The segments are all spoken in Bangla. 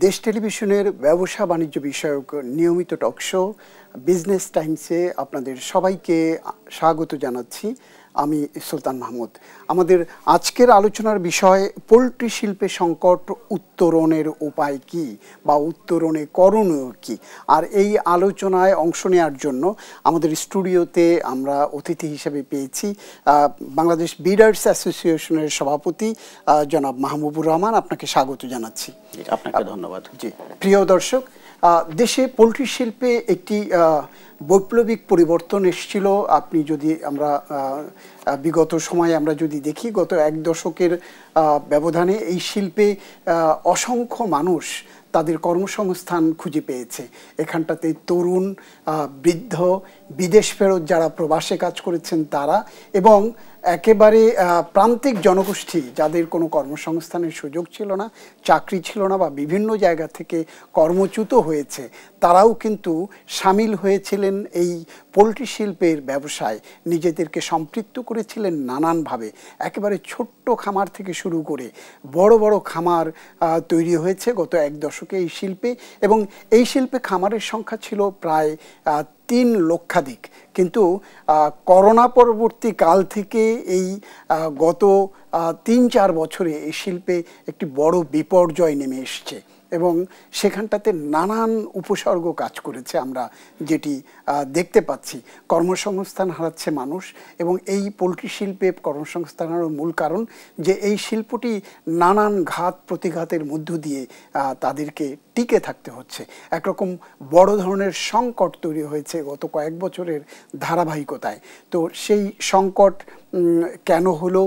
দেশ টেলিভিশনের ব্যবসা বাণিজ্য বিষয়ক নিয়মিত টক শো বিজনেস টাইমসে আপনাদের সবাইকে স্বাগত জানাচ্ছি। আমি সুলতান মাহমুদ। আমাদের আজকের আলোচনার বিষয় পোলট্রি শিল্পের সংকট উত্তরণের উপায় কি বা উত্তরণে করণীয় কি। আর এই আলোচনায় অংশ নেওয়ার জন্য আমাদের স্টুডিওতে আমরা অতিথি হিসেবে পেয়েছি বাংলাদেশ বিডার্স অ্যাসোসিয়েশনের সভাপতি জনাব মাহবুবুর রহমান। আপনাকে স্বাগত জানাচ্ছি। আপনাকে ধন্যবাদ। জি, প্রিয় দর্শক, দেশে পোলট্রি শিল্পে একটি বৈপ্লবিক পরিবর্তন এসেছিল। আপনি যদি আমরা বিগত সময়ে আমরা যদি দেখি, গত এক দশকের ব্যবধানে এই শিল্পে অসংখ্য মানুষ তাদের কর্মসংস্থান খুঁজে পেয়েছে। এখানটাতে তরুণ, বৃদ্ধ, বিদেশ ফেরত যারা প্রবাসে কাজ করেছেন তারা, এবং একেবারে প্রান্তিক জনগোষ্ঠী যাদের কোনো কর্মসংস্থানের সুযোগ ছিল না, চাকরি ছিল না বা বিভিন্ন জায়গা থেকে কর্মচ্যুত হয়েছে, তারাও কিন্তু সামিল হয়েছিলেন এই পোলট্রি শিল্পের ব্যবসায়, নিজেদেরকে সম্পৃক্ত করেছিলেন নানানভাবে। একেবারে ছোট্ট খামার থেকে শুরু করে বড় বড় খামার তৈরি হয়েছে গত এক দশকে এই শিল্পে, এবং এই শিল্পে খামারের সংখ্যা ছিল প্রায় 3 লক্ষাধিক। কিন্তু করোনা পরবর্তী কাল থেকে এই গত 3-4 বছরে এই শিল্পে একটি বড় বিপর্যয় নেমে এসছে, এবং সেখানটাতে নানান উপসর্গ কাজ করেছে। আমরা যেটি দেখতে পাচ্ছি, কর্মসংস্থান হারাচ্ছে মানুষ, এবং এই পোলট্রি শিল্পে কর্মসংস্থান হারানোর মূল কারণ যে এই শিল্পটি নানান ঘাত প্রতিঘাতের মধ্য দিয়ে তাদেরকে টিকে থাকতে হচ্ছে। একরকম বড় ধরনের সংকট তৈরি হয়েছে গত কয়েক বছরের ধারাবাহিকতায়। তো সেই সংকট কেন হলো,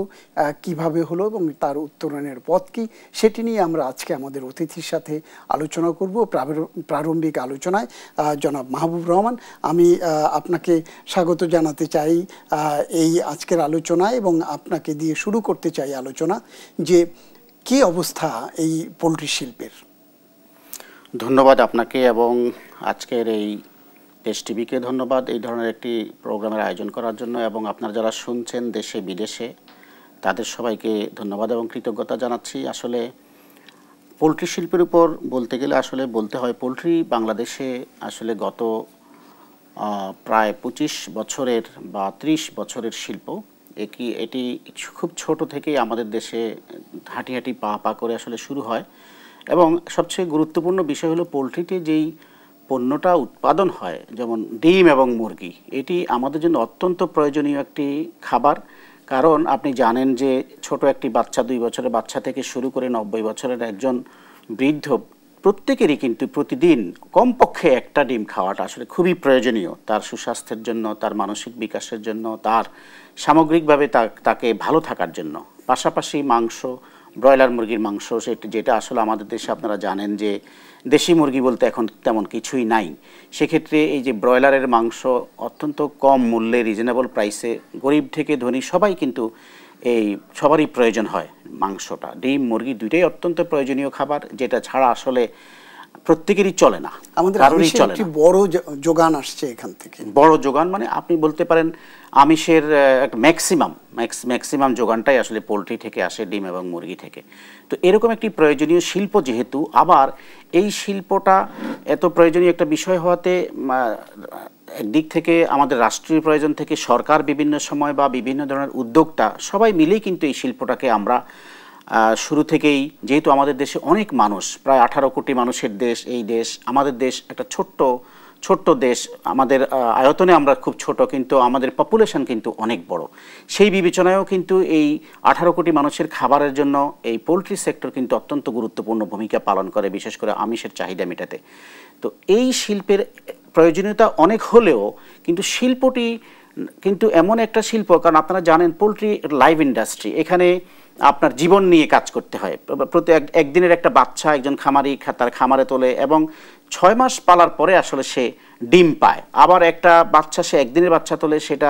কিভাবে হলো এবং তার উত্তরণের পথ কী, সেটি নিয়ে আমরা আজকে আমাদের অতিথির সাথে আলোচনা করব। প্রারম্ভিক আলোচনায় জনাব মাহবুব রহমান, আমি আপনাকে স্বাগত জানাতে চাই এই আজকের আলোচনায়, এবং আপনাকে দিয়ে শুরু করতে চাই আলোচনা যে কী অবস্থা এই পোলট্রি শিল্পের। ধন্যবাদ আপনাকে, এবং আজকের এই দেশ টিভিকে ধন্যবাদ এই ধরনের একটি প্রোগ্রামের আয়োজন করার জন্য, এবং আপনারা যারা শুনছেন দেশে বিদেশে তাদের সবাইকে ধন্যবাদ এবং কৃতজ্ঞতা জানাচ্ছি। আসলে পোলট্রি শিল্পের উপর বলতে গেলে আসলে বলতে হয়, পোলট্রি বাংলাদেশে আসলে গত প্রায় 25 বছরের বা 30 বছরের শিল্প। এটি খুব ছোট থেকেই আমাদের দেশে হাঁটি হাঁটি পা পা করে আসলে শুরু হয়, এবং সবচেয়ে গুরুত্বপূর্ণ বিষয় হলো পোলট্রিতে যেই পণ্যটা উৎপাদন হয়, যেমন ডিম এবং মুরগি, এটি আমাদের জন্য অত্যন্ত প্রয়োজনীয় একটি খাবার। কারণ আপনি জানেন যে ছোট একটি বাচ্চা, 2 বছরের বাচ্চা থেকে শুরু করে 90 বছরের একজন বৃদ্ধ, প্রত্যেকেরই কিন্তু প্রতিদিন কমপক্ষে একটা ডিম খাওয়াটা আসলে খুবই প্রয়োজনীয় তার সুস্বাস্থ্যের জন্য, তার মানসিক বিকাশের জন্য, তার সামগ্রিকভাবে তাকে ভালো থাকার জন্য। পাশাপাশি মাংস, ব্রয়লার মুরগির মাংস, যেটা আসলে আমাদের দেশে আপনারা জানেন যে দেশি মুরগি বলতে এখন তেমন কিছুই নাই। সেক্ষেত্রে এই যে ব্রয়লারের মাংস অত্যন্ত কম মূল্যে, রিজনেবল প্রাইসে, গরিব থেকে ধনী সবাই কিন্তু সবারই প্রয়োজন হয় মাংসটা। ডিম মুরগি দুইটাই অত্যন্ত প্রয়োজনীয় খাবার, যেটা ছাড়া আসলে প্রত্যেকেরই চলে না, আমাদের একটি বড় যোগান আসছে এখান থেকে। বড় যোগান মানে আপনি বলতে পারেন আমিষের ম্যাক্সিমাম যোগানটাই আসলে পোলট্রি থেকে আসে, ডিম এবং মুরগি থেকে। তো এরকম একটি প্রয়োজনীয় শিল্প যেহেতু, আবার এই শিল্পটা এত প্রয়োজনীয় একটা বিষয় হওয়াতে একদিক থেকে আমাদের রাষ্ট্রীয় প্রয়োজন থেকে সরকার বিভিন্ন সময় বা বিভিন্ন ধরনের উদ্যোক্তা সবাই মিলেই কিন্তু এই শিল্পটাকে আমরা শুরু থেকেই, যেহেতু আমাদের দেশে অনেক মানুষ, প্রায় 18 কোটি মানুষের দেশ এই দেশ, আমাদের দেশ একটা ছোট্ট দেশ, আমাদের আয়তনে আমরা খুব ছোট, কিন্তু আমাদের পপুলেশন কিন্তু অনেক বড়। সেই বিবেচনায়ও কিন্তু এই 18 কোটি মানুষের খাবারের জন্য এই পোলট্রি সেক্টর কিন্তু অত্যন্ত গুরুত্বপূর্ণ ভূমিকা পালন করে, বিশেষ করে আমিষের চাহিদা মেটাতে। তো এই শিল্পের প্রয়োজনীয়তা অনেক হলেও কিন্তু শিল্পটি কিন্তু এমন একটা শিল্প, কারণ আপনারা জানেন পোলট্রি লাইভ ইন্ডাস্ট্রি, এখানে আপনার জীবন নিয়ে কাজ করতে হয়। প্রতি একদিনের একটা বাচ্চা একজন খামারি তার খামারে তোলে, এবং 6 মাস পালার পরে আসলে সে ডিম পায়। আবার একটা বাচ্চা, সে একদিনের বাচ্চা তোলে, সেটা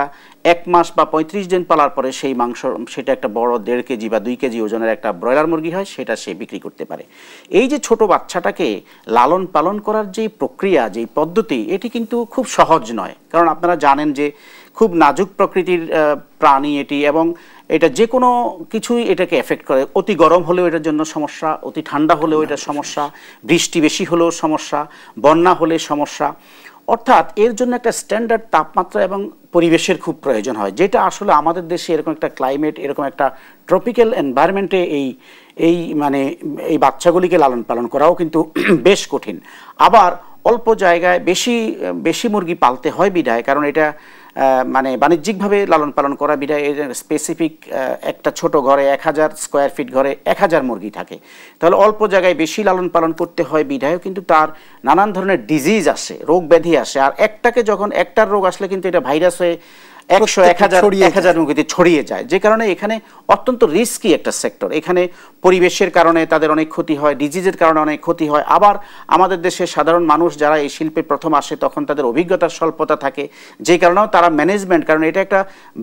1 মাস বা 35 দিন পালার পরে সেই মাংস, সেটা একটা বড় 1.5 কেজি বা 2 কেজি ওজনের একটা ব্রয়লার মুরগি হয়, সেটা সে বিক্রি করতে পারে। এই যে ছোট বাচ্চাটাকে লালন পালন করার যে প্রক্রিয়া, যে পদ্ধতি, এটি কিন্তু খুব সহজ নয়। কারণ আপনারা জানেন যে খুব নাজুক প্রকৃতির প্রাণী এটি, এবং এটা যে কোনো কিছুই এটাকে এফেক্ট করে। অতি গরম হলেও এটার জন্য সমস্যা, অতি ঠান্ডা হলেও এটা সমস্যা, বৃষ্টি বেশি হলেও সমস্যা, বন্যা হলে সমস্যা। অর্থাৎ এর জন্য একটা স্ট্যান্ডার্ড তাপমাত্রা এবং পরিবেশের খুব প্রয়োজন হয়, যেটা আসলে আমাদের দেশে এরকম একটা ক্লাইমেট, এরকম একটা ট্রপিক্যাল এনভায়রনমেন্টে এই মানে এই বাচ্চাগুলিকে লালন পালন করাও কিন্তু বেশ কঠিন। আবার অল্প জায়গায় বেশি মুরগি পালতে হয় বিধায়, কারণ এটা মানে বাণিজ্যিকভাবে লালন পালন করা বিধায় এর স্পেসিফিক একটা ছোট ঘরে 1000 স্কোয়ার ফিট ঘরে 1000 মুরগি থাকে। তাহলে অল্প জায়গায় বেশি লালন পালন করতে হয় বিধায়ও কিন্তু তার নানান ধরনের ডিজিজ আসে, রোগ ব্যাধি আসে। আর একটার রোগ আসলে কিন্তু এটা ভাইরাস হয়ে 100, 1000 মুরগিতে ছড়িয়ে যায়, যে কারণে এখানে অত্যন্ত রিস্কি একটা সেক্টর। এখানে পরিবেশের কারণে তাদের অনেক ক্ষতি হয়, ডিজিজের কারণে অনেক ক্ষতি হয়। আবার আমাদের দেশে সাধারণ মানুষ যারা এই শিল্পে প্রথম আসে তখন তাদের অভিজ্ঞতার স্বল্পতা থাকে, যে কারণেও তারা ম্যানেজমেন্ট, কারণ এটা একটা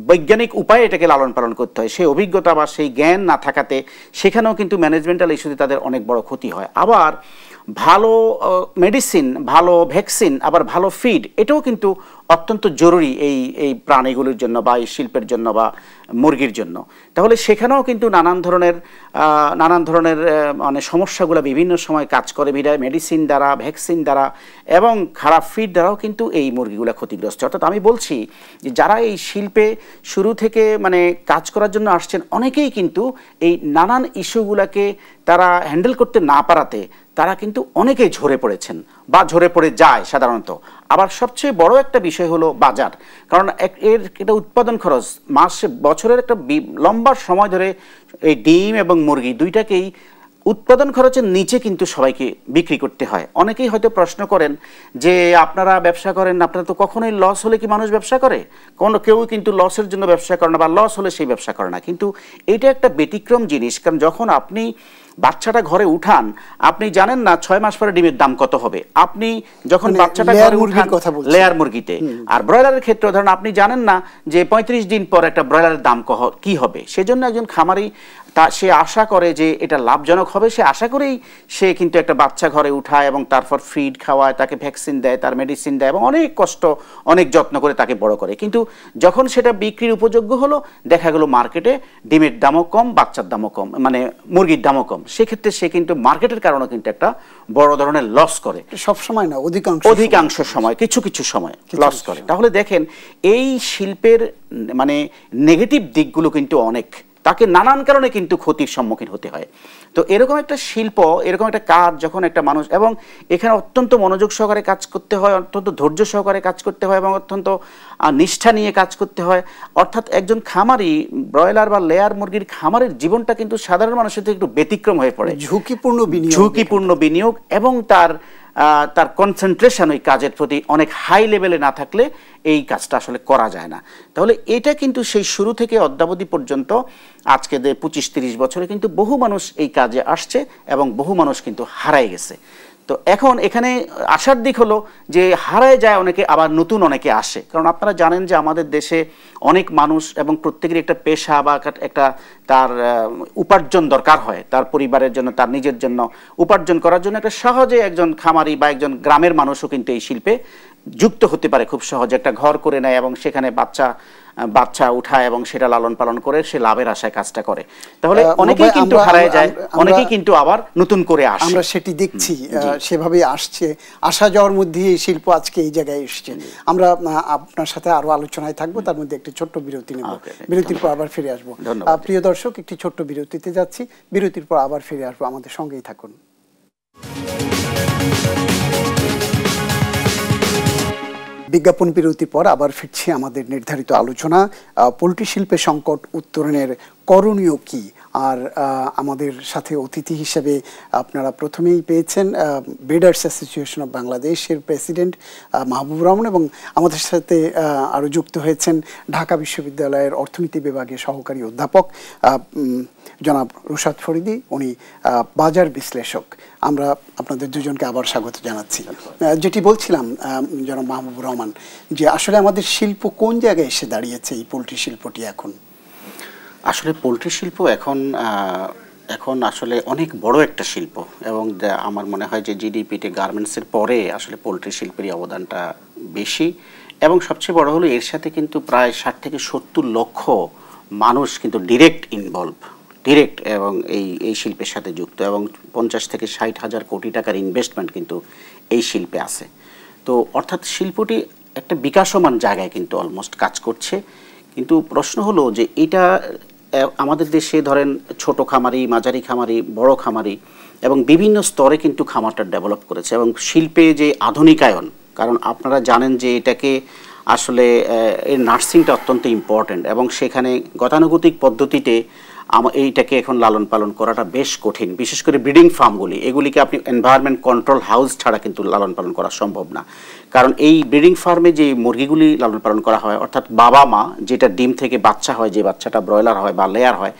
বৈজ্ঞানিক উপায়ে এটাকে লালন পালন করতে হয়, সেই অভিজ্ঞতা বা সেই জ্ঞান না থাকাতে সেখানেও কিন্তু ম্যানেজমেন্টাল ইস্যুতে তাদের অনেক বড় ক্ষতি হয়। আবার ভালো মেডিসিন, ভালো ভ্যাকসিন, আবার ভালো ফিড, এটাও কিন্তু অত্যন্ত জরুরি এই প্রাণীগুলির জন্য বা এই শিল্পের জন্য বা মুরগির জন্য। তাহলে সেখানেও কিন্তু নানান ধরনের মানে সমস্যাগুলো বিভিন্ন সময় কাজ করে বিধায় মেডিসিন দ্বারা, ভ্যাকসিন দ্বারা এবং খারাপ ফিড দ্বারাও কিন্তু এই মুরগিগুলো ক্ষতিগ্রস্ত। অর্থাৎ আমি বলছি যে যারা এই শিল্পে শুরু থেকে মানে কাজ করার জন্য আসছেন, অনেকেই কিন্তু এই নানান ইস্যুগুলোকে তারা হ্যান্ডেল করতে না পারাতে তারা কিন্তু অনেকেই ঝরে পড়েছেন বা ঝরে পড়ে যায় সাধারণত। আবার সবচেয়ে বড় একটা বিষয় হলো বাজার, কারণ এটা উৎপাদন খরচ বছরের একটা লম্বা সময় ধরে এই ডিম এবং মুরগি দুইটাকেই উৎপাদন খরচের নিচে কিন্তু সবাইকে বিক্রি করতে হয়। অনেকেই হয়তো প্রশ্ন করেন যে আপনারা ব্যবসা করেন, আপনারা তো কখনোই লস হলে কি মানুষ ব্যবসা করে? কেউ কিন্তু লসের জন্য ব্যবসা করে না, বা লস হলে সেই ব্যবসা করে না। কিন্তু এটা একটা ব্যতিক্রম জিনিস, কারণ যখন আপনি বাচ্চাটা ঘরে উঠান, আপনি জানেন না 6 মাস পরে ডিমের দাম কত হবে। আপনি যখন বাচ্চাটা ঘরে উঠান লেয়ার মুরগিতে, আর ব্রয়লারের ক্ষেত্রে ধরেন আপনি জানেন না যে 35 দিন পর একটা ব্রয়লারের দাম কি হবে। সেজন্য একজন খামারি সে আশা করে যে এটা লাভজনক হবে, সে আশা করেই সে কিন্তু একটা বাচ্চা ঘরে উঠায় এবং তারপর ফিড খাওয়ায়, তাকে ভ্যাকসিন দেয়, তার মেডিসিন দেয় এবং অনেক কষ্ট, অনেক যত্ন করে তাকে বড় করে। কিন্তু যখন সেটা বিক্রির উপযোগ্য হলো, দেখা গেল মার্কেটে ডিমের দামও কম, বাচ্চার দামও কম, মানে মুরগির দামও কম। সেক্ষেত্রে সে কিন্তু মার্কেটের কারণে কিন্তু একটা বড় ধরনের লস করে। সবসময় না, অধিকাংশ সময়, কিছু সময় লস করে। তাহলে দেখেন এই শিল্পের মানে নেগেটিভ দিকগুলো কিন্তু অনেক, তাকে নানান কারণে কিন্তু ক্ষতির সম্মুখীন হতে হয়। তো এরকম একটা শিল্প, এরকম একটা কাজ যখন একটা মানুষ, এবং এখানে অত্যন্ত মনোযোগ সহকারে কাজ করতে হয়, অত্যন্ত ধৈর্য সহকারে কাজ করতে হয় এবং অত্যন্ত নিষ্ঠা নিয়ে কাজ করতে হয়। অর্থাৎ একজন খামারি, ব্রয়লার বা লেয়ার মুরগির খামারের জীবনটা কিন্তু সাধারণ মানুষের থেকে একটু ব্যতিক্রম হয়ে পড়ে। ঝুঁকিপূর্ণ বিনিয়োগ এবং তার কনসেন্ট্রেশন ওই কাজের প্রতি অনেক হাই লেভেলে না থাকলে এই কাজটা আসলে করা যায় না। তাহলে এটা কিন্তু সেই শুরু থেকে অদ্যাবধি পর্যন্ত আজকে 25-30 বছরে কিন্তু বহু মানুষ এই কাজে আসছে এবং বহু মানুষ কিন্তু হারায় গেছে। তো এখন এখানে আসার দিক হলো যে হারায় যায় অনেকে, আবার নতুন অনেকে আসে। কারণ আপনারা জানেন যে আমাদের দেশে অনেক মানুষ এবং প্রত্যেকেরই একটা পেশা বা একটা তার উপার্জন দরকার হয়, তার পরিবারের জন্য, তার নিজের জন্য উপার্জন করার জন্য একটা সহজে একজন খামারি বা একজন গ্রামের মানুষও কিন্তু এই শিল্পে যুক্ত হতে পারে খুব সহজে। একটা ঘর করে নেয় এবং সেখানে বাচ্চা উঠায় এবং সেটা লালন পালন করে সে লাভের আশায় কাজটা করে। তাহলে অনেকেই কিন্তু হারায় যায়, অনেকেই কিন্তু আবার নতুন করে আসে। আমরা সেটি দেখছি, সেভাবে আসছে, আসা যাওয়ার মধ্যে এই শিল্প আজকে এই জায়গায় এসছে। আমরা আপনার সাথে আরো আলোচনায় থাকবো, তার মধ্যে একটি ছোট্ট বিরতি নেব, বিরতির পর আবার ফিরে আসবো। প্রিয় দর্শক, একটি ছোট্ট বিরতিতে যাচ্ছি, বিরতির পর আবার ফিরে আসবো, আমাদের সঙ্গেই থাকুন। বিজ্ঞাপন বিরতির পর আবার ফিরছি আমাদের নির্ধারিত আলোচনা, পোল্ট্রি শিল্পের সংকট উত্তরণের করণীয় কি। আর আমাদের সাথে অতিথি হিসেবে আপনারা প্রথমেই পেয়েছেন ব্রিডার্স অ্যাসোসিয়েশন অফ বাংলাদেশের প্রেসিডেন্ট মাহবুবুর রহমান, এবং আমাদের সাথে আরও যুক্ত হয়েছেন ঢাকা বিশ্ববিদ্যালয়ের অর্থনীতি বিভাগের সহকারী অধ্যাপক জনাব রুশাদ ফরিদী, উনি বাজার বিশ্লেষক। আমরা আপনাদের দুজনকে আবার স্বাগত জানাচ্ছি। যেটি বলছিলাম জনাব মাহবুবুর রহমান, যে আসলে আমাদের শিল্প কোন জায়গায় এসে দাঁড়িয়েছে, এই পোল্ট্রি শিল্পটি এখন? আসলে পোল্ট্রি শিল্প এখন আসলে অনেক বড় একটা শিল্প, এবং আমার মনে হয় যে জিডিপিতে গার্মেন্টসের পরে আসলে পোল্ট্রি শিল্পেরই অবদানটা বেশি। এবং সবচেয়ে বড় হলো এর সাথে কিন্তু প্রায় 60 থেকে 70 লক্ষ মানুষ কিন্তু ডিরেক্ট ইনভলভ, ডিরেক্ট এবং এই শিল্পের সাথে যুক্ত, এবং 50 থেকে 60 হাজার কোটি টাকার ইনভেস্টমেন্ট কিন্তু এই শিল্পে আছে। তো অর্থাৎ শিল্পটি একটা বিকাশমান জায়গায় কিন্তু অলমোস্ট কাজ করছে। কিন্তু প্রশ্ন হলো যে এটা আমাদের দেশে ধরেন ছোট খামারি, মাঝারি খামারি, বড় খামারি এবং বিভিন্ন স্তরে কিন্তু খামারটা ডেভেলপ করেছে। এবং শিল্পে যে আধুনিকায়ন, কারণ আপনারা জানেন যে এটাকে আসলে এর নার্সিংটা অত্যন্ত ইম্পর্ট্যান্ট, এবং সেখানে গতানুগতিক পদ্ধতিতে এইটাকে এখন লালন পালন করাটা বেশ কঠিন। বিশেষ করে ব্রিডিং ফার্মগুলি, এগুলিকে আপনি এনভায়রনমেন্ট কন্ট্রোল হাউস ছাড়া কিন্তু লালন পালন করা সম্ভব না। কারণ এই ব্রিডিং ফার্মে যে মুরগিগুলি লালন পালন করা হয়, অর্থাৎ বাবা মা যেটা ডিম থেকে বাচ্চা হয়, যে বাচ্চাটা ব্রয়লার হয় বা লেয়ার হয়,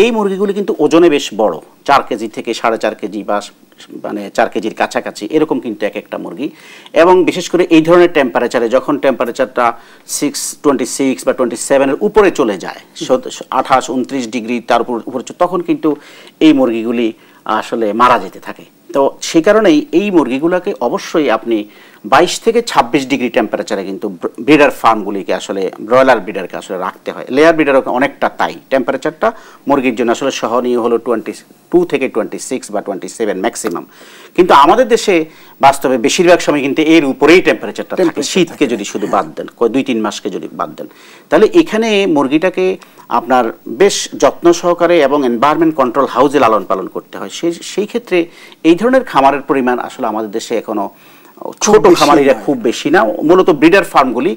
এই মুরগিগুলি কিন্তু ওজনে বেশ বড়, 4 কেজি থেকে 4.5 কেজি বা মানে 4 কেজির কাছাকাছি এরকম কিন্তু এক একটা মুরগি। এবং বিশেষ করে এই ধরনের টেম্পারেচারে, যখন টেম্পারেচারটা 26 বা 27-এর উপরে চলে যায়, 28-29 ডিগ্রি তার উপরে, তখন কিন্তু এই মুরগিগুলি আসলে মারা যেতে থাকে। তো সেই কারণেই এই মুরগিগুলোকে অবশ্যই আপনি 22 থেকে 26 ডিগ্রি টেম্পারেচারে কিন্তু ব্রিডার ফার্মগুলিকে আসলে ব্রয়লার ব্রিডারকে আসলে রাখতে হয়। লেয়ার ব্রিডারও অনেকটা তাই, টেম্পারেচারটা মুরগির জন্য আসলে সহনীয় হলো 22 থেকে 26 বা 27 ম্যাক্সিমাম। কিন্তু আমাদের দেশে বাস্তবে বেশিরভাগ সময় কিন্তু এর উপরেই টেম্পারেচারটা থাকে, শীতকে যদি শুধু বাদ দেন, 2-3 মাসকে যদি বাদ দেন, তাহলে এখানে মুরগিটাকে আপনার বেশ যত্ন সহকারে এবং এনভায়রনমেন্ট কন্ট্রোল হাউসে লালন পালন করতে হয়। সেই ক্ষেত্রে এই ধরনের খামারের পরিমাণ আসলে আমাদের দেশে এখনো ছোট খামারিরা খুব বেশি না, মূলত ব্রিডার ফার্মগুলি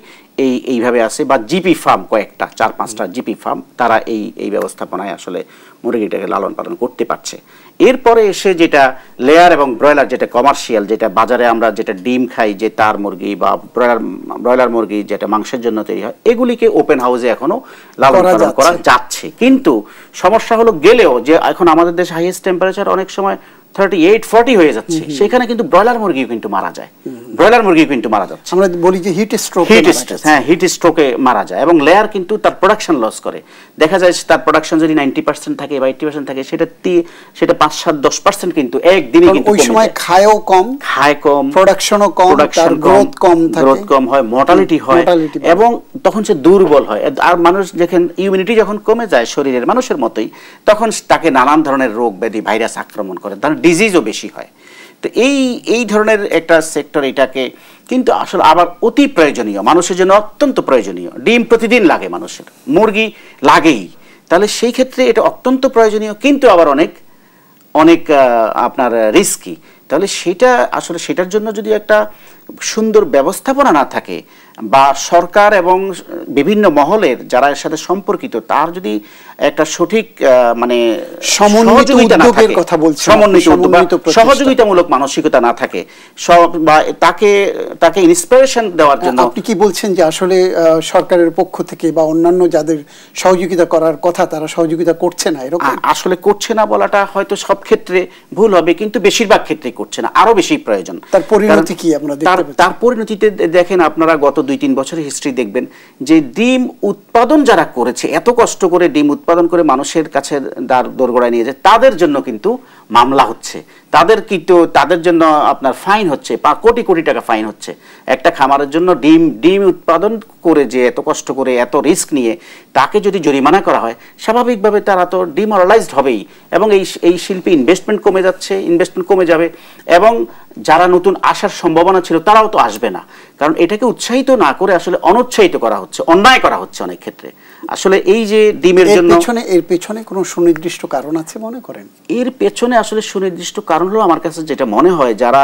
এইভাবে আছে, বা জিপি ফার্ম কয়েকটা 4-5টা জিপি ফার্ম, তারা এই ব্যবস্থাপনায় আসলে মুরগিটাকে লালন পালন করতে পারছে। এরপরে এসে যেটা লেয়ার এবং ব্রয়লার, যেটা কমার্শিয়াল, যেটা বাজারে আমরা যেটা ডিম খাই, যে তার মুরগি বা ব্রয়লার মুরগি যেটা মাংসের জন্য তৈরি হয়, এগুলিকে ওপেন হাউসে এখনো লালন পালন করা যাচ্ছে। কিন্তু সমস্যা হলো গেলেও যে এখন আমাদের দেশে হাইয়েস্ট টেম্পারেচার অনেক সময় 38-40 হয়ে যাচ্ছে, সেখানে কিন্তু ব্রয়লার মুরগিও কিন্তু মারা যায়, ব্রয়লার মুরগিও কিন্তু মারা যাচ্ছে। আমরা বলি যে হিট স্ট্রোক, হ্যাঁ, হিট স্ট্রোকে মারা যায়। এবং লেয়ার কিন্তু তার প্রোডাকশন লস করে। দেখা যায় তার প্রোডাকশন যদি 90% থাকে বা 80% থাকে, সেটা 5-7-10% কিন্তু একদিনে কিন্তু ওই সময় খায় কম, প্রোডাকশনও কম, তার গ্রোথ কম হয়, মর্টালিটি হয়, এবং তখন সে দুর্বল হয়। আর মানুষ যখন ইমিউনিটি যখন কমে যায় শরীরের, মানুষের মতোই, তখন তাকে নানান ধরনের রোগ ব্যাধি, ভাইরাস আক্রমণ করে, তার ডিজিজও বেশি হয়। তো এই ধরনের একটা সেক্টর, এটাকে কিন্তু আসলে আবার অতি প্রয়োজনীয়, মানুষের জন্য অত্যন্ত প্রয়োজনীয়। ডিম প্রতিদিন লাগে মানুষের, মুরগি লাগেই, তাহলে সেই ক্ষেত্রে এটা অত্যন্ত প্রয়োজনীয়, কিন্তু আবার অনেক আপনার রিস্কি। তাহলে সেটা আসলে সেটার জন্য যদি একটা সুন্দর ব্যবস্থাপনা না থাকে, বা সরকার এবং বিভিন্ন মহলের যারা এর সাথে সম্পর্কিত, তার যদি একটা সঠিক মানে সহযোগিতামূলক মানসিকতা না থাকে, বা তাকে ইন্সপিরেশন দেওয়ার জন্য। আপনি কি বলছেন যে আসলে সরকারের পক্ষ থেকে বা অন্যান্য যাদের সহযোগিতা করার কথা, তারা সহযোগিতা করছে না? এরকম আসলে করছে না বলাটা হয়তো সব ক্ষেত্রে ভুল হবে, কিন্তু বেশিরভাগ ক্ষেত্রে করছে না, আরো বেশি প্রয়োজন। তার পরিণতি কি আমরা দেখতে পাচ্ছি? তার পরিণতিতে দেখেন, আপনারা গত 2-3 বছরের হিস্ট্রি দেখবেন যে ডিম উৎপাদন যারা করেছে, এত কষ্ট করে ডিম উৎপাদন করে মানুষের কাছে দোরগোড়ায় নিয়ে যায়, তাদের জন্য কিন্তু মামলা হচ্ছে, তাদের জন্য আপনার ফাইন হচ্ছে, কোটি কোটি টাকা ফাইন হচ্ছে। একটা খামারের জন্য ডিম উৎপাদন করে, যে এত কষ্ট করে এত রিস্ক নিয়ে, তাকে যদি জরিমানা করা হয়, স্বাভাবিকভাবে তারা তো ডিমোরালাইজড হবেই, এবং এই শিল্পে ইনভেস্টমেন্ট কমে যাবে, এবং যারা নতুন আসার সম্ভাবনা ছিল তারাও তো আসবে না। কারণ এটাকে উৎসাহিত না করে আসলে অনুৎসাহিত করা হচ্ছে, অন্যায় করা হচ্ছে অনেক ক্ষেত্রে। আসলে এই যে ডিমের জন্য এর পেছনে কোনো সুনির্দিষ্ট কারণ আছে মনে করেন? এর পেছনে আসলে সুনির্দিষ্ট কারণ হলো, আমার কাছে যেটা মনে হয়, যারা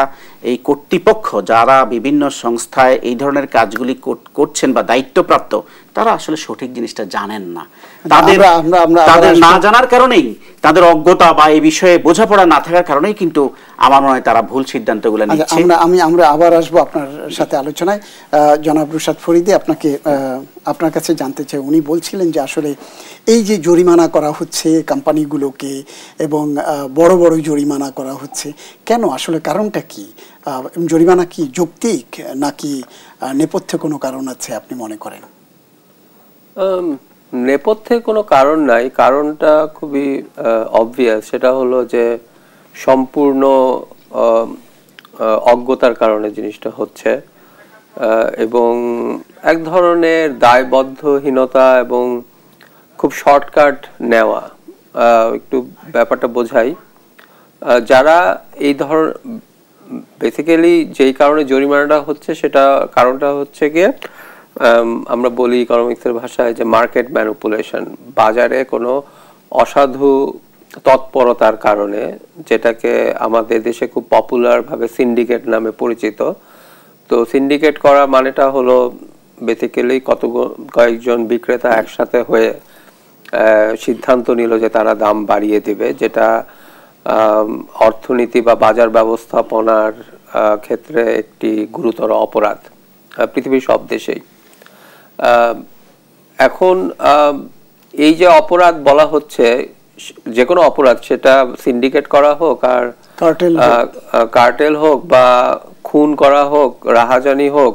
এই কর্তৃপক্ষ, যারা বিভিন্ন সংস্থায় এই ধরনের কাজগুলি করছেন বা দায়িত্বপ্রাপ্ত, তারা আসলে সঠিক জিনিসটা জানেন না। তাদের না জানার কারণেই, তাদের অজ্ঞতা বা এই বিষয়ে বোঝাপড়া না থাকার কারণেই কিন্তু আমার মনে হয় তারা ভুল সিদ্ধান্তগুলো নিচ্ছে। আমরা আবার আসবো আপনার সাথে আলোচনায়। জনাব রুশাদ ফরিদী, আপনার কাছে জানতে চাই, উনি বলছিলেন যে আসলে এই যে জরিমানা করা হচ্ছে কোম্পানিগুলোকে, এবং বড় বড় জরিমানা করা হচ্ছে, কেন আসলে কারণটা কি? জরিমানা কি যৌক্তিক, নাকি নেপথ্যে কোনো কারণ আছে আপনি মনে করেন? নেপথ্যে কোনো কারণ নাই, কারণটা খুবই অবভিয়াস। সেটা হলো যে সম্পূর্ণ অজ্ঞতার কারণে জিনিসটা হচ্ছে। এবং এক ধরনের দায়বদ্ধহীনতা এবং খুব শর্টকাট নেওয়া। একটু ব্যাপারটা বোঝাই, যারা এই বেসিক্যালি যেই কারণে জরিমানাটা হচ্ছে সেটা কারণটা হচ্ছে গিয়ে আমরা বলি ইকোনমিক্সের ভাষায় যে মার্কেট ম্যানিপুলেশন, বাজারে কোনো অসাধু তৎপরতার কারণে, যেটাকে আমাদের দেশে খুব পপুলার ভাবে সিন্ডিকেট নামে পরিচিত। তো সিন্ডিকেট করা মানেটা হলো বেসিক্যালি কয়েকজন বিক্রেতা একসাথে হয়ে সিদ্ধান্ত নিল যে তারা দাম বাড়িয়ে দেবে, যেটা অর্থনীতি বা বাজার ব্যবস্থাপনার ক্ষেত্রে একটি গুরুতর অপরাধ পৃথিবীর সব দেশেই। এখন এই যে অপরাধ বলা হচ্ছে, যে কোনো অপরাধ, সেটা সিন্ডিকেট করা হোক আর কার্টেল হোক বা খুন করা হোক, রাহাজানি হোক,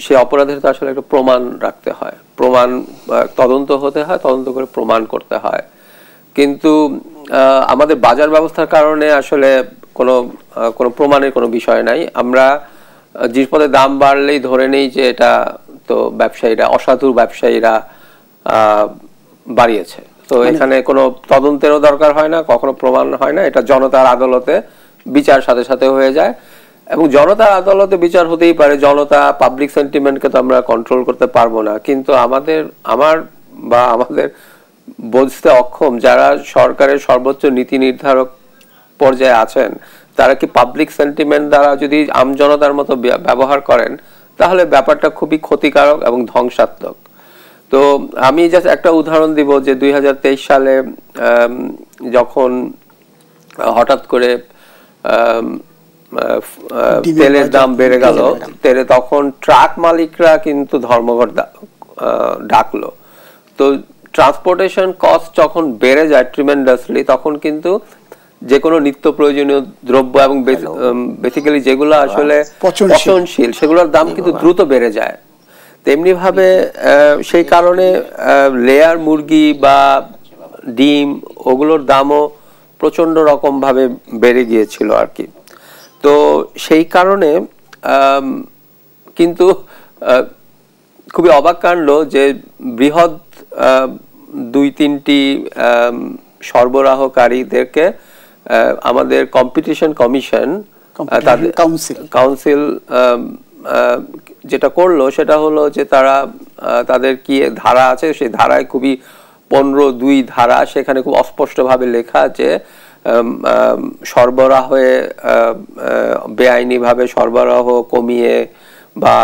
সে অপরাধের তো আসলে একটা প্রমাণ রাখতে হয়, প্রমাণ তদন্ত হতে হয়, তদন্ত করে প্রমাণ করতে হয়। কিন্তু আমাদের বাজার ব্যবস্থার কারণে আসলে কোনো প্রমাণের কোনো বিষয় নাই। আমরা জিনিসপত্রের দাম বাড়লেই ধরে নেই যে এটা তো ব্যবসায়ীরা, অসাধু ব্যবসায়ীরা বাড়িয়েছে। তো এখানে কোনো তদন্তেরও দরকার হয় না, কখনো প্রমাণ হয় না, এটা জনতার আদালতে বিচার সাথে সাথে হয়ে যায়। এবং জনতার আদালতে বিচার হতেই পারে, জনতা পাবলিক সেন্টিমেন্টকে তো আমরা কন্ট্রোল করতে পারবো না। কিন্তু আমাদের বুঝতে অক্ষম যারা সরকারের সর্বোচ্চ নীতি নির্ধারক পর্যায়ে আছেন, তারা কি পাবলিক সেন্টিমেন্ট দ্বারা যদি আমজনতার মতো ব্যবহার করেন, তাহলে ব্যাপারটা খুবই ক্ষতিকারক এবং ধ্বংসাত্মক। তো আমি জাস্ট একটা উদাহরণ দিব যে 2023 সালে যখন হঠাৎ করে তেলের দাম বেড়ে গেল, তখন ট্রাক মালিকরা কিন্তু ধর্মঘট ডাকলো। তো ট্রান্সপোর্টেশন কস্ট যখন বেড়ে যায় ট্রিমেন্ডাসলি, তখন কিন্তু যে কোনো নিত্য প্রয়োজনীয় দ্রব্য এবং বেসিক্যালি যেগুলো আসলে পচনশীল সেগুলোর দাম কিন্তু দ্রুত বেড়ে যায়। তেমনি ভাবে সেই কারণে লেয়ার মুরগি বা ডিম ওগুলোর দামও প্রচন্ড রকম ভাবে বেড়ে গিয়েছিল আর কি। তো সেই কারণে কিন্তু খুবই অবাক কাণ্ড যে বৃহৎ 2-3টি সরবরাহকারীদেরকে আমাদের কম্পিটিশন কমিশন, তাদের কাউন্সিল যেটা করলো সেটা হলো যে তাদের কি ধারা আছে, সেই ধারায় খুবই 15(2) ধারা, সেখানে খুব অস্পষ্টভাবে লেখা যে সরবরাহে বেআইনিভাবে সরবরাহ কমিয়ে বা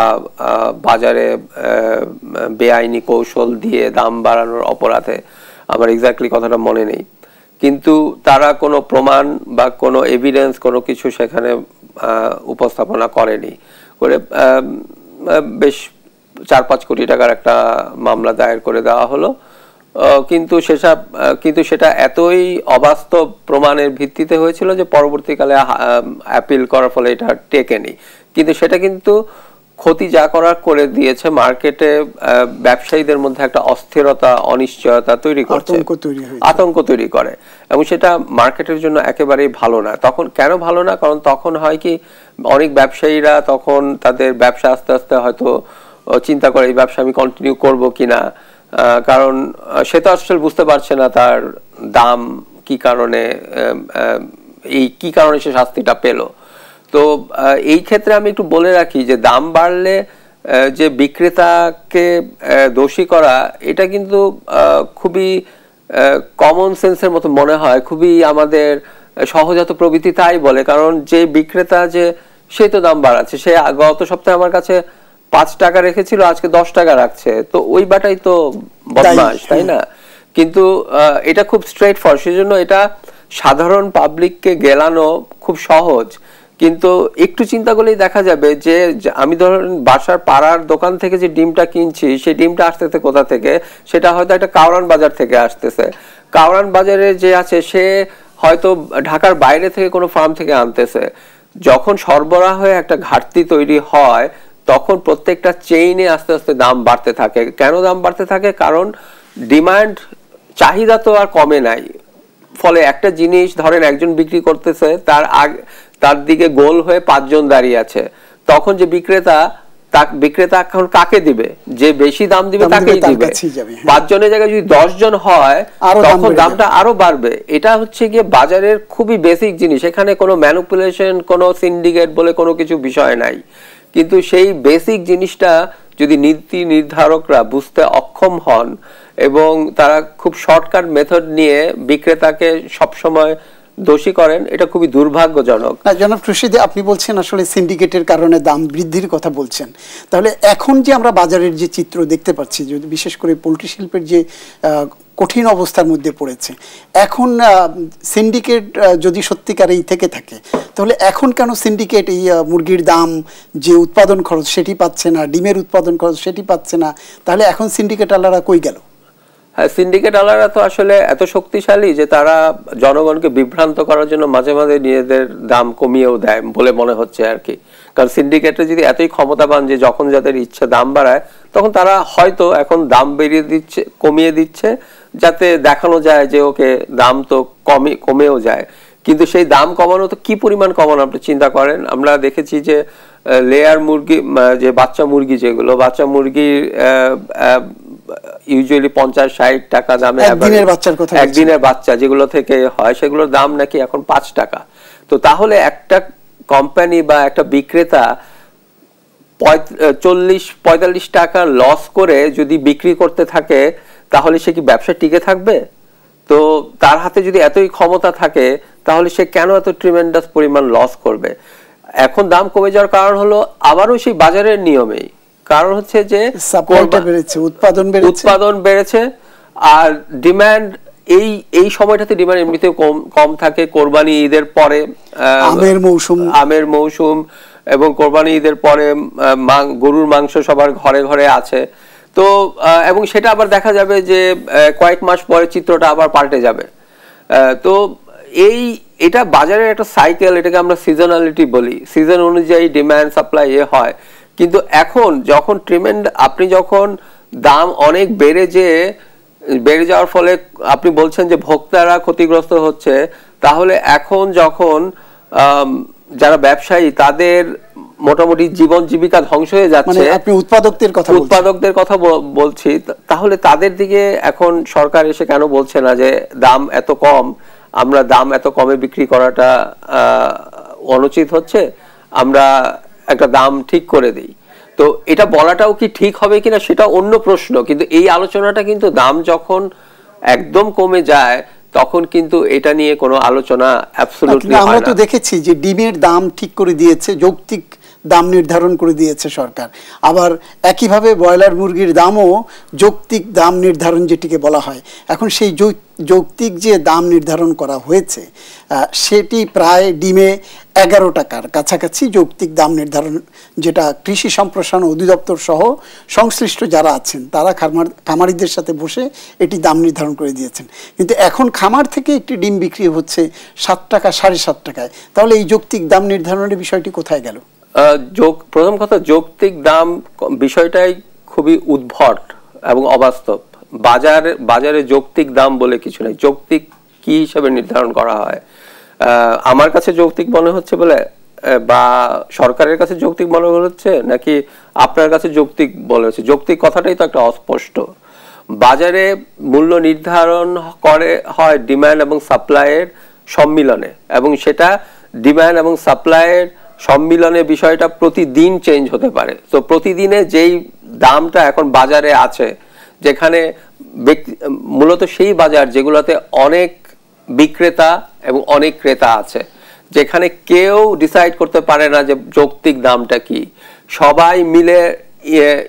বাজারে বেআইনি কৌশল দিয়ে দাম বাড়ানোর অপরাধে, আমার এক্স্যাক্টলি কথাটা মনে নেই, কিন্তু তারা কোনো প্রমাণ বা কোনো এভিডেন্স কোনো কিছু সেখানে উপস্থাপনা করেনি, করে বেশ 4-5 কোটি টাকার একটা মামলা দায়ের করে দেওয়া হলো। কিন্তু সেটা এতই অবাস্তব প্রমাণের ভিত্তিতে হয়েছিল যে পরবর্তীকালে অ্যাপিল করার ফলে এটা টেকেনি। কিন্তু সেটা কিন্তু ক্ষতি যা করার করে দিয়েছে, মার্কেটে ব্যবসায়ীদের মধ্যে একটা অস্থিরতা, অনিশ্চয়তা তৈরি করছে, আতঙ্ক তৈরি করে, এবং সেটা মার্কেটের জন্য একেবারেই ভালো না। তখন কেন ভালো না? কারণ তখন হয় কি, অনেক ব্যবসায়ীরা তখন তাদের ব্যবসা আস্তে আস্তে হয়তো চিন্তা করে এই ব্যবসা আমি কন্টিনিউ করবো কিনা, কারণ সে তো আসলে বুঝতে পারছে না তার দাম কি কারণে, কি কারণে সে শাস্তিটা পেল। তো এই ক্ষেত্রে আমি একটু বলে রাখি যে দাম বাড়লে যে বিক্রেতাকে দোষী করা, এটা কিন্তু খুবই কমন সেন্সের মতো মনে হয়, খুবই আমাদের সহজাত প্রবৃত্তি তাই বলে। কারণ যে বিক্রেতা সে তো দাম বাড়াচ্ছে, সে গত সপ্তাহে আমার কাছে 5 টাকা রেখেছিল, আজকে 10 টাকা রাখছে, তো ওই বাটাই তো বদমাশ, তাই না? কিন্তু এটা খুব স্ট্রেট ফরওয়ার্ড, সেজন্য এটা সাধারণ পাবলিককে গেলানো খুব সহজ। কিন্তু একটু চিন্তা করলেই দেখা যাবে যে আমি ধরেন বাসার পাড়ার দোকান থেকে যে ডিমটা কিনছি, সেই ডিমটা আসতেছে কোথা থেকে? সেটা হয়তো একটা কাওরান বাজার থেকে আসতেছে। কাওরান বাজারে যে আছে সে হয়তো ঢাকার বাইরে থেকে কোনো ফার্ম থেকে আনতেছে। যখন সরবরাহে একটা ঘাটতি তৈরি হয়, তখন প্রত্যেকটা চেইনে আস্তে আস্তে দাম বাড়তে থাকে। কেন দাম বাড়তে থাকে? কারণ ডিমান্ড, চাহিদা তো আর কমে নাই। ফলে একটা জিনিস ধরেন একজন বিক্রি করতেছে, তার দিকে গোল হয়ে 5 জন দাঁড়িয়ে আছে, তখন যে বিক্রেতা বিক্রেতা এখন কাকে দিবে? যে বেশি দাম দিবে তাকেই দিবে। 5 জনের জায়গায় যদি 10 জন হয় তখন দামটা আরো বাড়বে। এটা হচ্ছে গিয়ে বাজারের খুবই বেসিক জিনিস, এখানে কোনো ম্যানিপুলেশন, কোনো সিন্ডিকেট বলে কোনো কিছু বিষয় নাই। কিন্তু সেই বেসিক জিনিসটা যদি নীতি নির্ধারকরা বুঝতে অক্ষম হন এবং তারা খুব শর্টকাট মেথড নিয়ে বিক্রেতাকে সবসময় দোষী করেন, এটা খুবই দুর্ভাগ্যজনক। জনাব রশিদ, আপনি বলছেন আসলে সিন্ডিকেটের কারণে দাম বৃদ্ধির কথা বলছেন, তাহলে এখন যে আমরা বাজারের যে চিত্র দেখতে পাচ্ছি, যদি বিশেষ করে পোল্ট্রি শিল্পের যে কঠিন অবস্থার মধ্যে পড়েছে, এখন সিন্ডিকেট যদি সত্যিকারেই থেকে থাকে, তাহলে এখন কেন সিন্ডিকেট এই মুরগির দাম যে উৎপাদন খরচ সেটি পাচ্ছে না, ডিমের উৎপাদন খরচ সেটি পাচ্ছে না, তাহলে এখন সিন্ডিকেট আলারা কই গেল? হ্যাঁ, সিন্ডিকেট আলারা তো আসলে এত শক্তিশালী যে তারা জনগণকে বিভ্রান্ত করার জন্য মাঝে মাঝে নিজেদের দাম কমিয়েও দেয় বলে মনে হচ্ছে আর কি। কারণ সিন্ডিকেটের যদি এতই ক্ষমতাবান যে যখন যাদের ইচ্ছে দাম বাড়ায়, তখন তারা হয়তো এখন দাম বেরিয়ে দিচ্ছে, কমিয়ে দিচ্ছে, যাতে দেখানো যায় যে ওকে দাম তো কমেও যায়। কিন্তু সেই দাম কমানো তো কি পরিমাণ কমানো আপনি চিন্তা করেন। আমরা দেখেছি যে লেয়ার মুরগি, যে বাচ্চা মুরগি, যেগুলো বাচ্চা মুরগির ইউজুয়ালি 50-60 টাকা দামে, একদিনের বাচ্চা যেগুলো থেকে হয় সেগুলোর দাম নাকি এখন 5 টাকা। তো তাহলে একটা কোম্পানি বা একটা বিক্রেতা 40-45 টাকা লস করে যদি বিক্রি করতে থাকে, তাহলে সে কি ব্যবসা টিকে থাকবে? তো তার হাতে যদি এতই ক্ষমতা থাকে, তাহলে সে কেন এত ট্রিমেন্ডাস পরিমাণ লস করবে? এখন দাম কমে যাওয়ার কারণ হলো আবারও সেই বাজারের নিয়মেই। কারণ হচ্ছে যে উৎপাদন বেড়েছে আর ডিমান্ড এই সময়টাতে ডিমান্ড এমনিতেও কম থাকে। কোরবানি ঈদের পরে, আমের মৌসুম এবং কোরবানি ঈদের পরে গরুর মাংস সবার ঘরে ঘরে আছে। তো এবং সেটা আবার দেখা যাবে যে কয়েক মাস পরে চিত্রটা আবার পাল্টে যাবে। তো এটা বাজারের একটা সাইকেল, এটাকে আমরা সিজনালিটি বলি। সিজন অনুযায়ী ডিমান্ড সাপ্লাই হয়। কিন্তু এখন যখন আপনি যখন দাম অনেক বেড়ে যাওয়ার ফলে আপনি বলছেন যে ভোক্তারা ক্ষতিগ্রস্ত হচ্ছে, তাহলে এখন যখন যারা ব্যবসায়ী তাদের মোটামুটি জীবন জীবিকা ধ্বংস হয়ে যাচ্ছে, আপনি উৎপাদকদের কথা বলছি, তাহলে তাদের দিকে এখন সরকার এসে কেন বলছে না যে দাম এত কম, আমরা দাম এত কমে বিক্রি করাটা অনুচিত হচ্ছে, আমরা একটা দাম ঠিক করে দিই। তো এটা বলাটাও কি ঠিক হবে কিনা সেটা অন্য প্রশ্ন। কিন্তু এই আলোচনাটা কিন্তু দাম যখন একদম কমে যায় তখন কিন্তু এটা নিয়ে কোনো আলোচনা অ্যাবসলিউটলি হয় না। আমরা তো দেখেছি যে ডিমের দাম ঠিক করে দিয়েছে, যৌক্তিক দাম নির্ধারণ করে দিয়েছে সরকার। আবার একইভাবে ব্রয়লার মুরগির দামও যৌক্তিক দাম নির্ধারণ যেটিকে বলা হয়। এখন সেই যৌক্তিক যে দাম নির্ধারণ করা হয়েছে সেটি প্রায় ডিমে 11 টাকার কাছাকাছি যৌক্তিক দাম নির্ধারণ, যেটা কৃষি সম্প্রসারণ অধিদপ্তর সহ সংশ্লিষ্ট যারা আছেন তারা খামারিদের সাথে বসে এটি দাম নির্ধারণ করে দিয়েছেন। কিন্তু এখন খামার থেকে একটি ডিম বিক্রি হচ্ছে 7 টাকা, 7.5 টাকায়। তাহলে এই যৌক্তিক দাম নির্ধারণের বিষয়টি কোথায় গেল? প্রথম কথা, যৌক্তিক দাম বিষয়টাই খুবই উদ্ভট এবং অবাস্তব। বাজারে যৌক্তিক দাম বলে কিছু নাই। যৌক্তিক কি হিসাবে নির্ধারণ করা হয়? আমার কাছে যৌক্তিক মনে হচ্ছে বলে, বা সরকারের কাছে যৌক্তিক মনে হচ্ছে, নাকি আপনার কাছে যৌক্তিক বলে হচ্ছে? যৌক্তিক কথাটাই তো একটা অস্পষ্ট। বাজারে মূল্য নির্ধারণ হয় ডিমান্ড এবং সাপ্লাইয়ের সম্মিলনে, এবং সেটা ডিমান্ড এবং সাপ্লাইয়ের সম্মিলনের বিষয়টা প্রতিদিন চেঞ্জ হতে পারে। তো প্রতিদিনে যেই দামটা এখন বাজারে আছে, যেখানে মূলত সেই বাজার যেগুলোতে অনেক বিক্রেতা এবং অনেক ক্রেতা আছে, যেখানে কেউ ডিসাইড করতে পারে না যে যৌক্তিক দামটা কি। সবাই মিলে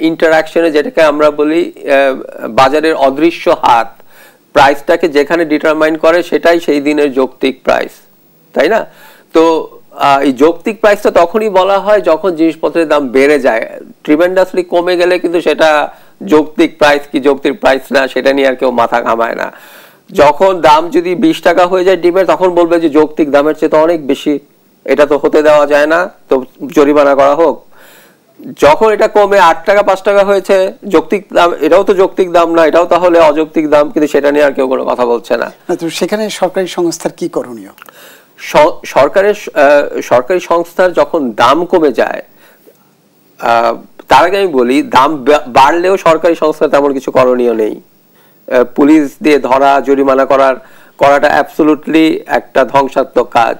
ইন্টারাকশনে, যেটাকে আমরা বলি বাজারের অদৃশ্য হাত, প্রাইসটাকে যেখানে ডিটারমাইন করে সেটাই সেই দিনের যৌক্তিক প্রাইস, তাই না? তো এই যৌক্তিক প্রাইসটা তখনই বলা হয় যখন জিনিসপত্রের দাম বেড়ে যায়। ট্রিমেন্ডাসলি কমে গেলে কিন্তু সেটা যৌক্তিক প্রাইস কি যৌক্তিক প্রাইস না সেটা নিয়ে আর কেউ মাথা ঘামায় না। যখন দাম যদি 20 টাকা হয়ে যায় ডিমের, তখন বলবে যে যৌক্তিক দামের চেয়ে তো অনেক বেশি, এটা তো হতে দেওয়া যায় না, তো জরিমানা করা হোক। যখন এটা কমে 8 টাকা 5 টাকা হয়েছে, যৌক্তিক দাম, এটাও তো যৌক্তিক দাম না, এটাও তাহলে অযৌক্তিক দাম, কিন্তু সেটা নিয়ে আর কেউ কোনো কথা বলছে না। তো সেখানে সরকারি সংস্থার কি করণীয়? সরকারি সংস্থার যখন দাম কমে যায় তার আগে আমি বলি, দাম বাড়লেও সরকারি সংস্থা তেমন কিছু করণীয় নেই। পুলিশ দিয়ে ধরা, জরিমানা করাটা অ্যাবসলিউটলি একটা ধ্বংসাত্মক কাজ।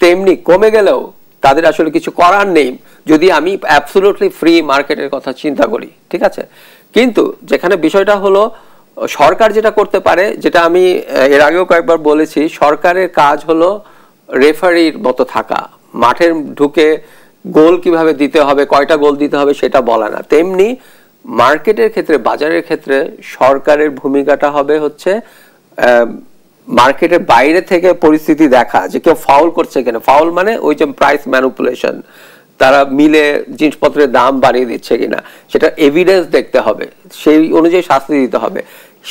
তেমনি কমে গেলেও তাদের আসলে কিছু করার নেই যদি আমি অ্যাবসলিউটলি ফ্রি মার্কেটের কথা চিন্তা করি, ঠিক আছে? কিন্তু যেখানে বিষয়টা হলো সরকার যেটা করতে পারে, যেটা আমি এর আগেও কয়েকবার বলেছি, সরকারের কাজ হলো রেফারির মতো থাকা, মাঠের ঢুকে গোল কিভাবে দিতে হবে, কয়টা গোল দিতে হবে সেটা বলা না। তেমনি মার্কেটের ক্ষেত্রে, বাজারের ক্ষেত্রে সরকারের ভূমিকাটা হবে হচ্ছে মার্কেটের বাইরে থেকে পরিস্থিতি দেখা, যে কেউ ফাউল করছে কিনা। ফাউল মানে ওই যে প্রাইস ম্যানিপুলেশন, তারা মিলে জিনিসপত্রের দাম বাড়িয়ে দিচ্ছে কিনা, সেটা এভিডেন্স দেখতে হবে, সেই অনুযায়ী শাস্তি দিতে হবে।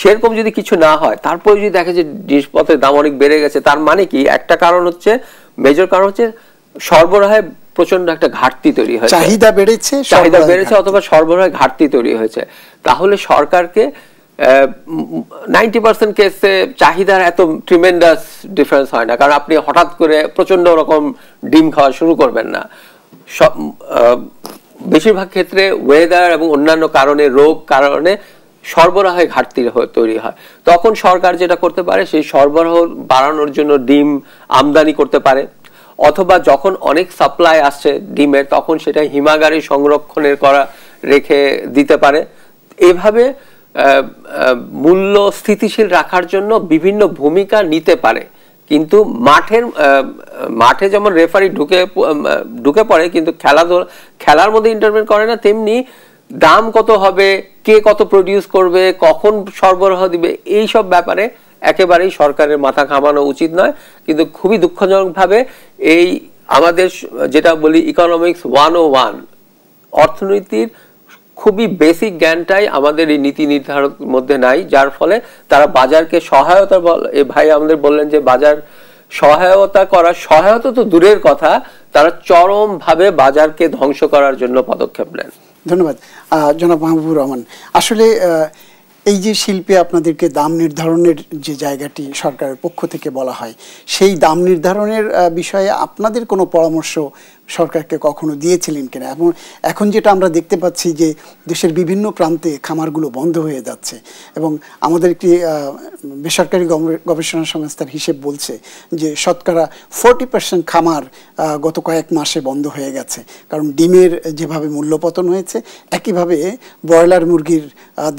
সেরকম যদি কিছু না হয়, তারপরে যদি দেখে যে জিনিসপত্রের দাম অনেক বেড়ে গেছে, তার মানে কি, একটা কারণ হচ্ছে, মেজর কারণ হচ্ছে সরবরাহে প্রচন্ড একটা ঘাটতি তৈরি হয়েছে, চাহিদা বেড়েছে অথবা সরবরাহে ঘাটতি তৈরি হয়েছে। তাহলে সরকারকে 90% কেসে চাহিদার এত ট্রিমেন্ডাস ডিফারেন্স হয় না, কারণ আপনি হঠাৎ করে প্রচন্ড রকম ডিম খাওয়া শুরু করবেন না। বেশিরভাগ ক্ষেত্রে ওয়েদার এবং অন্যান্য কারণে, রোগ কারণে সরবরাহে ঘাটতি তৈরি হয়। তখন সরকার যেটা করতে পারে, সেই সরবরাহ বাড়ানোর জন্য ডিম আমদানি করতে পারে, অথবা যখন অনেক সাপ্লাই আসছে ডিমের, তখন সেটা হিমাগারে সংরক্ষণের করা রেখে দিতে পারে। এভাবে মূল্য স্থিতিশীল রাখার জন্য বিভিন্ন ভূমিকা নিতে পারে। কিন্তু মাঠে যেমন রেফারি ঢুকে পড়ে, কিন্তু খেলার মধ্যে ইন্টারভেন করে না, তেমনি দাম কত হবে, কে কত প্রডিউস করবে, কখন সরবরাহ দিবে, এই সব ব্যাপারে একেবারেই সরকারের মাথা ঘামানো উচিত নয়। কিন্তু খুবই দুঃখজনকভাবে এই আমাদের যেটা বলি ইকোনমিক্স 101, অর্থনীতির খুবই বেসিক জ্ঞানটাই আমাদের এই নীতি নির্ধারণের মধ্যে নাই, যার ফলে তারা বাজারকে সহায়তা, এই ভাই আমাদের বললেন যে বাজার সহায়তা তো দূরের কথা, তারা চরমভাবে বাজারকে ধ্বংস করার জন্য পদক্ষেপ নেন। ধন্যবাদ জনাব মাহবুবুর রহমান। আসলে এই যে শিল্পে আপনাদেরকে দাম নির্ধারণের যে জায়গাটি সরকারের পক্ষ থেকে বলা হয়, সেই দাম নির্ধারণের বিষয়ে আপনাদের কোনো পরামর্শ সরকারকে কখনো দিয়েছিলেন কিনা? এবং এখন যেটা আমরা দেখতে পাচ্ছি যে দেশের বিভিন্ন প্রান্তে খামারগুলো বন্ধ হয়ে যাচ্ছে, এবং আমাদের একটি বেসরকারি গবেষণা সংস্থার হিসেব বলছে যে শতকরা 40% খামার গত কয়েক মাসে বন্ধ হয়ে গেছে, কারণ ডিমের যেভাবে মূল্যপতন হয়েছে, একইভাবে ব্রয়লার মুরগির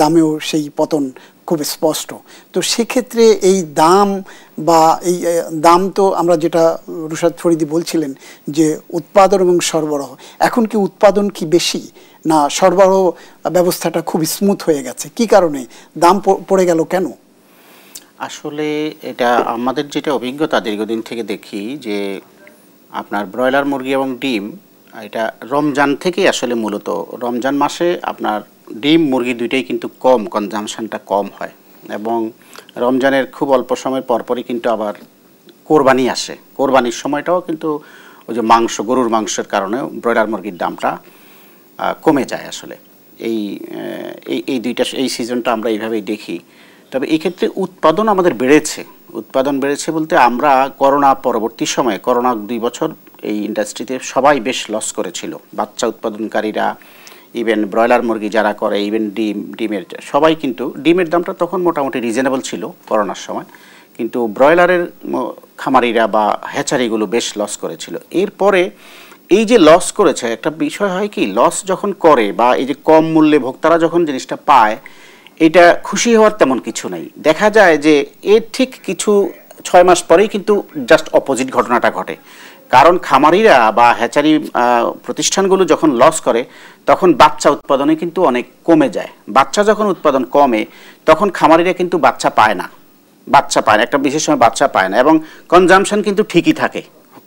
দামেও সেই পতন খুব স্পষ্ট। তো সেক্ষেত্রে এই দাম বা এই দাম, তো আমরা যেটা রুশাদ ফরিদী বলছিলেন যে উৎপাদন এবং সরবরাহ, এখন কি উৎপাদন কি বেশি, না সরবরাহ ব্যবস্থাটা খুব স্মুথ হয়ে গেছে? কি কারণে দাম পড়ে গেল কেন? আসলে এটা আমাদের যেটা অভিজ্ঞতা দীর্ঘদিন থেকে দেখি যে আপনার ব্রয়লার মুরগি এবং ডিম, এটা রমজান থেকেই আসলে মূলত রমজান মাসে আপনার ডিম মুরগি দুইটাই কিন্তু কম, কনজামশনটা কম হয়, এবং রমজানের খুব অল্প সময় পরপরই কিন্তু আবার কোরবানি আসে। কোরবানির সময়টাও কিন্তু ওই যে গরুর মাংসের কারণে ব্রয়লার মুরগির দামটা কমে যায় আসলে। এই সিজনটা আমরা এইভাবেই দেখি। তবে এই ক্ষেত্রে উৎপাদন আমাদের বেড়েছে। উৎপাদন বেড়েছে বলতে আমরা করোনা পরবর্তী সময়ে, করোনা 2 বছর এই ইন্ডাস্ট্রিতে সবাই বেশ লস করেছিল, বাচ্চা উৎপাদনকারীরা, ইভেন ব্রয়লার মুরগি যারা করে, ইভেন ডিমের সবাই, কিন্তু ডিমের দামটা তখন মোটামুটি রিজনেবল ছিল করোনার সময়, কিন্তু ব্রয়লারের খামারিরা বা হ্যাচারিগুলো বেশ লস করেছিল। এরপরে এই যে লস করেছে, একটা বিষয় হয় কি, লস যখন করে বা এই যে কম মূল্যে ভোক্তারা যখন জিনিসটা পায়, এটা খুশি হওয়ার তেমন কিছু নেই। দেখা যায় যে এর ঠিক কিছু 6 মাস পরেই কিন্তু জাস্ট অপোজিট ঘটনাটা ঘটে, কারণ খামারিরা বা হ্যাচারি প্রতিষ্ঠানগুলো যখন লস করে, তখন বাচ্চা উৎপাদনে কিন্তু অনেক কমে যায়। বাচ্চা যখন উৎপাদন কমে, তখন খামারিরা কিন্তু বাচ্চা পায় না, একটা বিশেষ সময় বাচ্চা পায় না, এবং কনজামশন কিন্তু ঠিকই থাকে,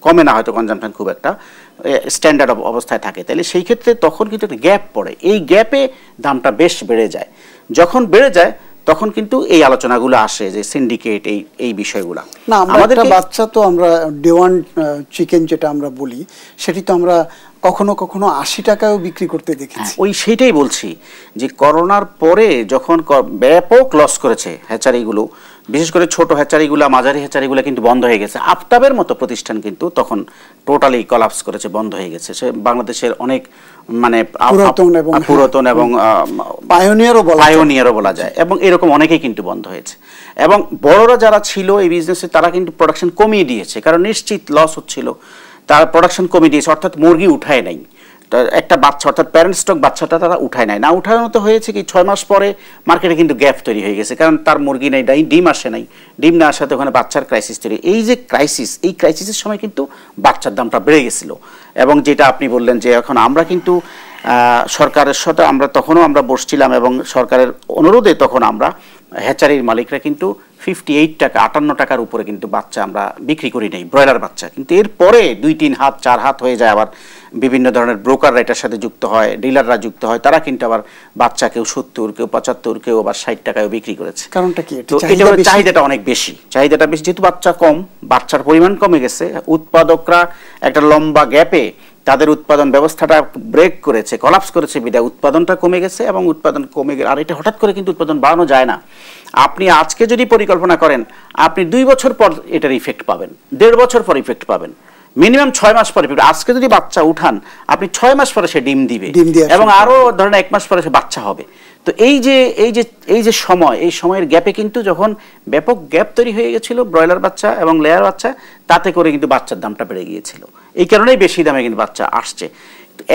কমে না, হয়তো কনজামশন খুব একটা স্ট্যান্ডার্ড অবস্থায় থাকে। তাহলে সেই ক্ষেত্রে তখন কিন্তু একটা গ্যাপ পড়ে, এই গ্যাপে দামটা বেশ বেড়ে যায়। যখন বেড়ে যায় তখন কিন্তু এই আলোচনাগুলো আসে যে সিন্ডিকেট, এই বিষয়গুলো। না, আমাদের বাচ্চা তো আমরা ডে ওয়ান চিকেন যেটা আমরা বলি, সেটি তো আমরা কখনো কখনো 80 টাকায়ও বিক্রি করতে দেখেছি। সেটাই বলছি যে করোনার পরে যখন ব্যাপক লস করেছে হ্যাচারিগুলো, বিশেষ করে ছোট হ্যাচারিগুলা, মাঝারি হ্যাচারিগুলা কিন্তু বন্ধ হয়ে গেছে। আফতাবের মতো প্রতিষ্ঠান কিন্তু তখন টোটালি কলাপস করেছে, বন্ধ হয়ে গেছে। সে বাংলাদেশের অনেক মানে পুরাতন এবং পায়োনিয়ারও বলা যায়, এবং এরকম অনেকেই কিন্তু বন্ধ হয়েছে। এবং বড়রা যারা ছিল এই বিজনেসে তারা কিন্তু প্রোডাকশন কমিয়ে দিয়েছে, কারণ নিশ্চিত লস হচ্ছিল, তারা প্রোডাকশন কমিয়ে দিয়েছে, অর্থাৎ মুরগি উঠায় নাই একটা বাচ্চা, অর্থাৎ প্যারেন্ট স্টক বাচ্চাটা তারা উঠায় নাই। না উঠানো তো হয়েছে কি 6 মাস পরে মার্কেটে কিন্তু গ্যাপ তৈরি হয়ে গেছে, কারণ তার মুরগি নেই, ডিম আসে নাই, ডিম না আসাতে ওখানে বাচ্চার ক্রাইসিস তৈরি। এই যে ক্রাইসিস, এই ক্রাইসিসের সময় কিন্তু বাচ্চার দামটা বেড়ে গেছিল। এবং যেটা আপনি বললেন যে এখন আমরা কিন্তু সরকারের সাথে তখনও আমরা বসছিলাম, এবং সরকারের অনুরোধে তখন আমরা হ্যাচারির মালিকরা কিন্তু 58 টাকা 58 টাকার উপরে কিন্তু বাচ্চা আমরা বিক্রি করি নাই, ব্রয়লার বাচ্চা। কিন্তু এরপরে 2-3 হাত 4 হাত হয়ে যায়, আবার বিভিন্ন ধরনের ব্রোকাররা এটার সাথে যুক্ত হয়, ডিলাররা যুক্ত হয়, তারা কিন্তু আবার বাচ্চা কেউ 70, কেউ 75, কেউ আবার 60 টাকায় বিক্রি করেছে। কারণটা কি? তো এটা চাহিদাটা অনেক বেশি, চাহিদাটা বেশি, যেহেতু বাচ্চা কম, বাচ্চার পরিমাণ কমে গেছে, উৎপাদকরা একটা লম্বা গ্যাপে তাদের উৎপাদন ব্যবস্থাটা ব্রেক করেছে, কলাপস করেছে, বিদায় উৎপাদনটা কমে গেছে। এবং উৎপাদন কমে গেলে আর এটা হঠাৎ করে কিন্তু উৎপাদন বাড়ানো যায় না। আপনি আজকে যদি পরিকল্পনা করেন, আপনি 2 বছর পর এটার ইফেক্ট পাবেন, 1.5 বছর পর ইফেক্ট পাবেন, মিনিমাম 6 মাস পরে। আজকে যদি বাচ্চা উঠান, আপনি 6 মাস পরে সে ডিম দিবে, এবং আরো ধরেন 1 মাস পরে সে বাচ্চা হবে। তো এই যে সময়, এই সময়ের গ্যাপে কিন্তু যখন ব্যাপক গ্যাপ তৈরি হয়ে গেছিল ব্রয়লার বাচ্চা এবং লেয়ার বাচ্চা, তাতে করে কিন্তু বাচ্চার দামটা বেড়ে গিয়েছিল। এই কারণেই বেশি দামে কিন্তু বাচ্চা আসছে।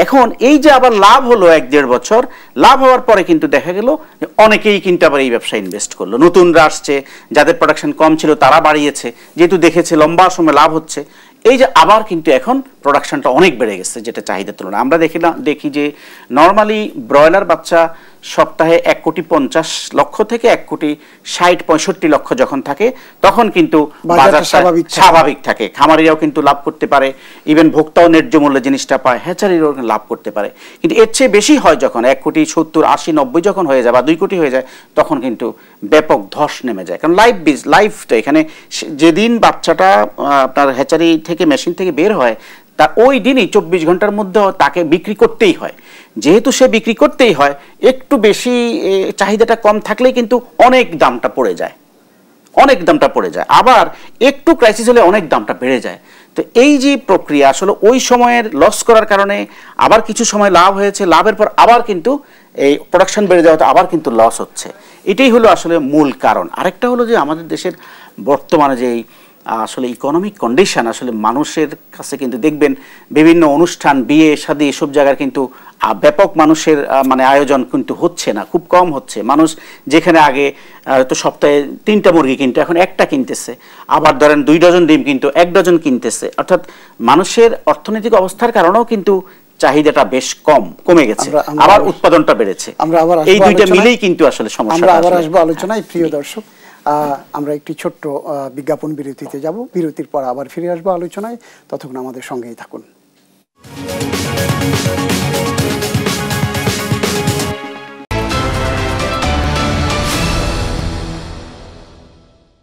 এখন এই যে আবার লাভ হলো 1-1.5 বছর, লাভ হওয়ার পরে কিন্তু দেখা গেল অনেকেই কিন্তু আবার এই ব্যবসায় ইনভেস্ট করলো, নতুনরা আসছে, যাদের প্রোডাকশন কম ছিল তারা বাড়িয়েছে, যেহেতু দেখেছে লম্বা সময় লাভ হচ্ছে। এই যে আবার কিন্তু এখন প্রোডাকশনটা অনেক বেড়ে গেছে, যেটা চাহিদার তুলনায়। আমরা দেখি যে নর্মালি ব্রয়লার বাচ্চা সপ্তাহে 1,50,00,000 থেকে 1,60,65,00,000 যখন থাকে, তখন কিন্তু বাজার স্বাভাবিক থাকে, খামারিরাও কিন্তু লাভ করতে পারে, ইভেন ভোক্তাও ন্যায্য মূল্যে জিনিসটা পায়, হ্যাচারিরাও লাভ করতে পারে। কিন্তু এর চেয়ে বেশি হয় যখন 1,70,00,000, 80,90 যখন হয়ে যায়, বা 2 কোটি হয়ে যায়, তখন কিন্তু ব্যাপক ধস নেমে যায়। কারণ লাইফ তো এখানে, যেদিন বাচ্চাটা আপনার হ্যাচারি থেকে মেশিন থেকে বের হয়, তা ওই দিনই 24 ঘন্টার মধ্যে তাকে বিক্রি করতেই হয়। যেহেতু সে বিক্রি করতেই হয়, একটু বেশি চাহিদাটা কম থাকলেই কিন্তু অনেক দামটা পড়ে যায়, আবার একটু ক্রাইসিস হলে অনেক দামটা বেড়ে যায়। তো এই যে প্রক্রিয়া, আসলে ওই সময়ের লস করার কারণে আবার কিছু সময় লাভ হয়েছে, লাভের পর আবার কিন্তু এই প্রোডাকশন বেড়ে যাওয়াতে আবার কিন্তু লস হচ্ছে। এটাই হলো আসলে মূল কারণ। আরেকটা হলো যে আমাদের দেশের বর্তমানে যে আসলে ইকোনমিক কন্ডিশন, আসলে মানুষের কাছে কিন্তু দেখবেন বিভিন্ন অনুষ্ঠান, বিয়ে শাদী, এসব জায়গার কিন্তু ব্যাপক মানুষের মানে আয়োজন কিন্তু হচ্ছে না, খুব কম হচ্ছে। মানুষ যেখানে আগে তো সপ্তাহে 3টা মুরগি কিনতো, এখন একটা কিনতেছে, আবার ধরেন 2 ডজন ডিম কিনতো, 1 ডজন কিনতেছে। অর্থাৎ মানুষের অর্থনৈতিক অবস্থার কারণেও কিন্তু চাহিদাটা বেশ কমে গেছে, আবার উৎপাদনটা বেড়েছে। এই দুইটা মিলেই কিন্তু আসলে সমস্যা। আমরা আবার আসবো আলোচনায়। প্রিয় দর্শক, আমরা একটি ছোট্ট বিজ্ঞাপন বিরতিতে যাব, বিরতির পর আবার ফিরে আসবো আলোচনায়। ততক্ষণ আমাদের সঙ্গেই থাকুন।